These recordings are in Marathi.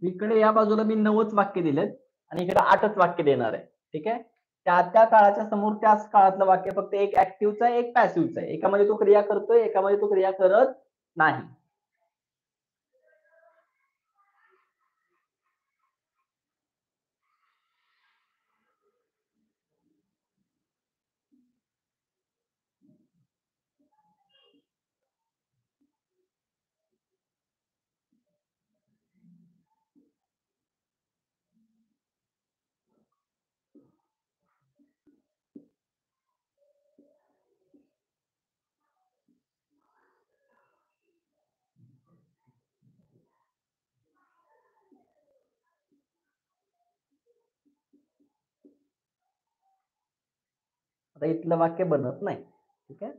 इकडे या बाजूला मी 9च वाक्य दिलेत आणि इकडे 8च वाक्य देणार आहे. ठीक आहे. त्या काळाच्या समोर त्याच काळातलं वाक्य फक्त एक ऍक्टिव्हचं आहे, एक पॅसिव्हचं आहे. एकामध्ये तो क्रिया करतोय, एकामध्ये तो क्रिया करत नाही. आता इथलं वाक्य बनत नाही. ठीक आहे.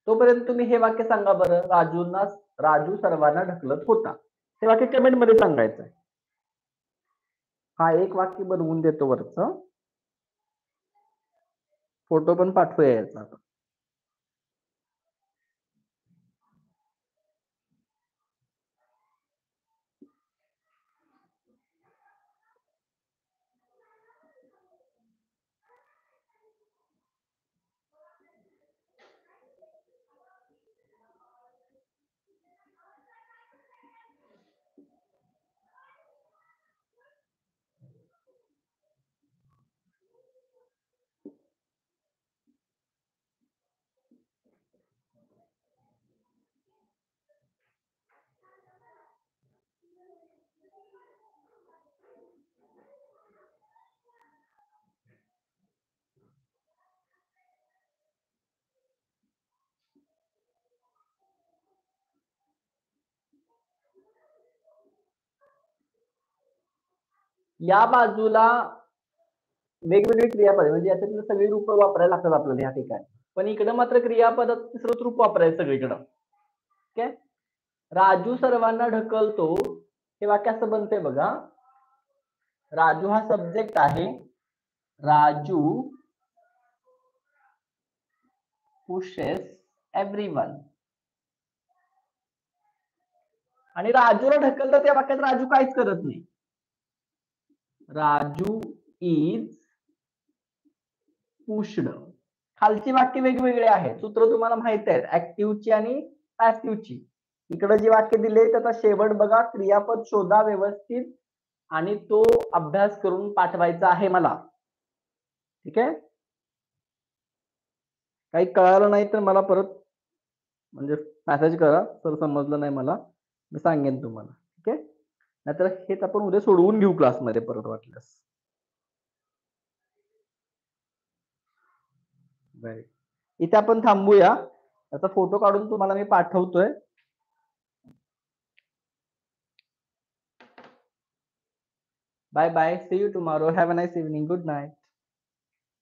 तोपर्यंत तुम्ही हे वाक्य सांगा बरं. राजू सर्वांना ढकलत होता. हे वाक्य कमेंट मध्ये सांगायचं. हा एक वाक्य बनवून देतो वरचं. फोटो पण पाठवूया याचा. या बाजूला वेगवेगळी क्रियापद म्हणजे याच्यातली सगळी रूप वापरायला लागतात आपल्याला या ठिकाणी. पण इकडे मात्र क्रियापदात तिसरंच रूप वापरायचं सगळीकडं. ठीक आहे. राजू सर्वांना ढकलतो हे वाक्य असं बनतंय बघा. राजू हा सब्जेक्ट आहे. Raju pushes everyone. आणि राजूला ढकलतं त्या वाक्यात राजू काहीच करत नाही. Raju is pushed. खालची वाक्य वेगवेगळे आहेत. सूत्र तुम्हाला माहित आहे ऍक्टिव्हची आणि पॅसिव्हची. इकडे जे वाक्य दिले त्याचा शेवट बघा. क्रियापद शोधा व्यवस्थित आणि तो अभ्यास करून पाठवायचा आहे मला. ठीक आहे. काही कळालं नाही तर मला परत म्हणजे मेसेज करा. सर समजलं नाही मला, मी सांगेन तुम्हाला. ठीक आहे. नाहीतर हेच आपण उद्या सोडवून घेऊ क्लासमध्ये परत वाटल्यास. इथे आपण थांबूया. त्याचा फोटो काढून तुम्हाला मी पाठवतोय. Bye bye. See you tomorrow. Have a nice evening. Good night.